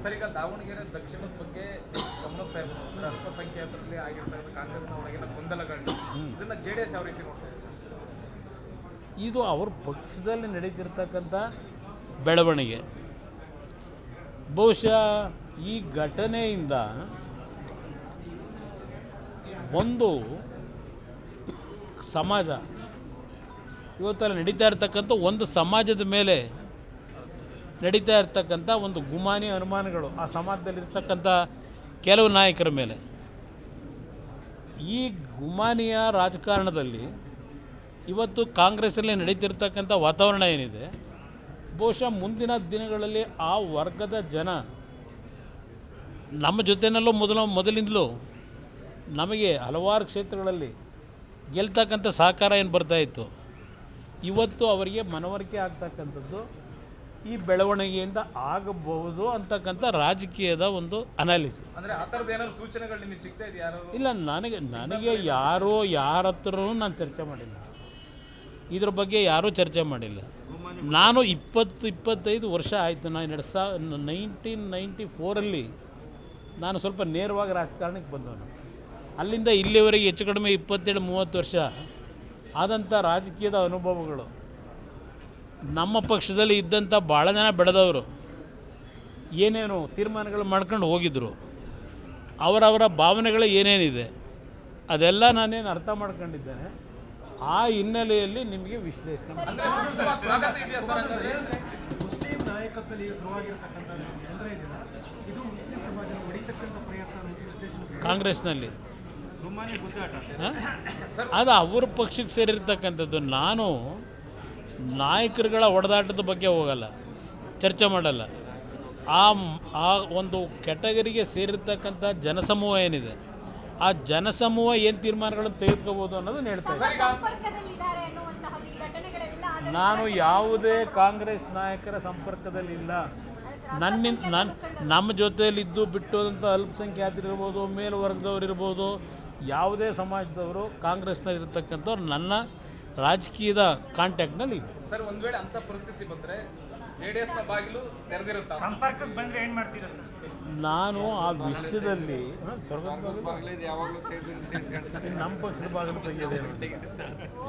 Sir, ಈಗ ದಾವಣಗೆರೆ ದಕ್ಷಿಣದ ಬಗ್ಗೆ ಗಮನಿಸ್ತಾ ಇರ್ಬೋದು. ಅಂದ್ರೆ ಅಲ್ಪಸಂಖ್ಯಾತರಲ್ಲಿ ಆಗಿರ್ತಕ್ಕಂಥ ಕಾಂಗ್ರೆಸ್ನ ಒಳಗಿನ ಗೊಂದಲಗಳು, ಇದನ್ನ JDS ಯಾವ ರೀತಿ ನೋಡ್ತಾ ಇದೆ? ಇದು ಅವ್ರ ಪಕ್ಷದಲ್ಲಿ ನಡೀತಿರ್ತಕ್ಕಂಥ ಬೆಳವಣಿಗೆ. ಬಹುಶಃ ಈ ಘಟನೆಯಿಂದ ಒಂದು ಸಮಾಜ ಇವತ್ತಲ್ಲಿ ನಡೀತಾ ಇರ್ತಕ್ಕಂಥ ಒಂದು ಸಮಾಜದ ಮೇಲೆ ನಡೀತಾ ಇರ್ತಕ್ಕಂಥ ಒಂದು ಗುಮಾನಿ ಅನುಮಾನಗಳು ಆ ಸಮಾಜದಲ್ಲಿರ್ತಕ್ಕಂಥ ಕೆಲವು ನಾಯಕರ ಮೇಲೆ, ಈ ಗುಮಾನಿಯ ರಾಜಕಾರಣದಲ್ಲಿ ಇವತ್ತು ಕಾಂಗ್ರೆಸ್ಸಲ್ಲಿ ನಡೀತಿರ್ತಕ್ಕಂಥ ವಾತಾವರಣ ಏನಿದೆ, ಬಹುಶಃ ಮುಂದಿನ ದಿನಗಳಲ್ಲಿ ಆ ವರ್ಗದ ಜನ ನಮ್ಮ ಜೊತೆಯಲ್ಲೂ ಮೊದಲಿಂದಲೂ ನಮಗೆ ಹಲವಾರು ಕ್ಷೇತ್ರಗಳಲ್ಲಿ ಗೆಲ್ತಕ್ಕಂಥ ಸಹಕಾರ ಏನು ಬರ್ತಾಯಿತ್ತು, ಇವತ್ತು ಅವರಿಗೆ ಮನವರಿಕೆ ಆಗ್ತಕ್ಕಂಥದ್ದು ಈ ಬೆಳವಣಿಗೆಯಿಂದ ಆಗಬಹುದು ಅಂತಕ್ಕಂಥ ರಾಜಕೀಯದ ಒಂದು ಅನಾಲಿಸಿಸ್. ಅಂದರೆ ಆ ಥರದ್ದು ಏನಾದ್ರು ಸೂಚನೆಗಳು ನಿಮಗೆ ಸಿಗ್ತಾ ಇದೆ? ಯಾರು ಇಲ್ಲ, ನನಗೆ ಯಾರ ಹತ್ರನೂ ನಾನು ಚರ್ಚೆ ಮಾಡಿಲ್ಲ, ಇದ್ರ ಬಗ್ಗೆ ಯಾರೂ ಚರ್ಚೆ ಮಾಡಿಲ್ಲ. ನಾನು 25 ವರ್ಷ ಆಯಿತು. ನಾನು 1994 ನಾನು ಸ್ವಲ್ಪ ನೇರವಾಗಿ ರಾಜಕಾರಣಕ್ಕೆ ಬಂದವನು. ಅಲ್ಲಿಂದ ಇಲ್ಲಿವರೆಗೆ ಹೆಚ್ಚು ಕಡಿಮೆ 27-30 ವರ್ಷ ಆದಂಥ ರಾಜಕೀಯದ ಅನುಭವಗಳು. ನಮ್ಮ ಪಕ್ಷದಲ್ಲಿ ಇದ್ದಂಥ ಭಾಳ ಜನ ಬೆಳೆದವರು ಏನೇನು ತೀರ್ಮಾನಗಳು ಮಾಡ್ಕೊಂಡು ಹೋಗಿದ್ದರು, ಅವರವರ ಭಾವನೆಗಳು ಏನೇನಿದೆ ಅದೆಲ್ಲ ನಾನೇನು ಅರ್ಥ ಮಾಡ್ಕೊಂಡಿದ್ದೇನೆ. ಆ ಹಿನ್ನೆಲೆಯಲ್ಲಿ ನಿಮಗೆ ವಿಶ್ಲೇಷಣೆ ಮುಸ್ಲಿಂ ನಾಯಕತ್ವದಲ್ಲಿ ಶುರುವಾಗಿರತಕ್ಕಂಥ ತೊಂದರೆ ಇದೆಯಲ್ಲ, ಇದು ಮುಸ್ಲಿಂ ಸಮಾಜನ ಹೊಡಿತಕ್ಕಂಥ ಪ್ರಯತ್ನ ವಿಶ್ಲೇಷಣೆ ಕಾಂಗ್ರೆಸ್ನಲ್ಲಿ ಅದು ಅವ್ರ ಪಕ್ಷಕ್ಕೆ ಸೇರಿರ್ತಕ್ಕಂಥದ್ದು. ನಾನು ನಾಯಕರುಗಳ ಹೊಡೆದಾಟದ ಬಗ್ಗೆ ಹೋಗಲ್ಲ, ಚರ್ಚೆ ಮಾಡಲ್ಲ. ಆ ಒಂದು ಕ್ಯಾಟಗರಿಗೆ ಸೇರಿರ್ತಕ್ಕಂಥ ಜನಸಮೂಹ ಏನಿದೆ, ಆ ಜನಸಮೂಹ ಏನು ತೀರ್ಮಾನಗಳನ್ನು ತೆಗೆದುಕೋಬೋದು ಅನ್ನೋದನ್ನು ಹೇಳ್ತಾ ಇದ್ದೀನಿ. ನಾನು ಯಾವುದೇ ಕಾಂಗ್ರೆಸ್ ನಾಯಕರ ಸಂಪರ್ಕದಲ್ಲಿಲ್ಲ. ನಮ್ಮ ಜೊತೆಯಲ್ಲಿದ್ದು ಬಿಟ್ಟೋದಂಥ ಅಲ್ಪಸಂಖ್ಯಾತರಿರ್ಬೋದು, ಮೇಲ್ವರ್ಗದವರಿರ್ಬೋದು, ಯಾವುದೇ ಸಮಾಜದವರು ಕಾಂಗ್ರೆಸ್ನಲ್ಲಿರ್ತಕ್ಕಂಥವ್ರು ನನ್ನ ರಾಜಕೀಯದ ಕಾಂಟ್ಯಾಕ್ಟ್ನಲ್ಲಿ ಇದೆ. ಸರ್, ಒಂದು ವೇಳೆ ಅಂಥ ಪರಿಸ್ಥಿತಿ ಬಂದರೆ JDSನ ಬಾಗಿಲು ತೆರೆದಿರುತ್ತಾ? ಸಂಪರ್ಕಕ್ಕೆ ಬಂದರೆ ಏನು ಮಾಡ್ತೀರಾ ಸರ್? ನಾನು ಆ ವಿಷಯದಲ್ಲಿ ನಮ್ಮ ಪಕ್ಷದ ಬಾಗಿಲು ತೆಗೆಯೋದೇನು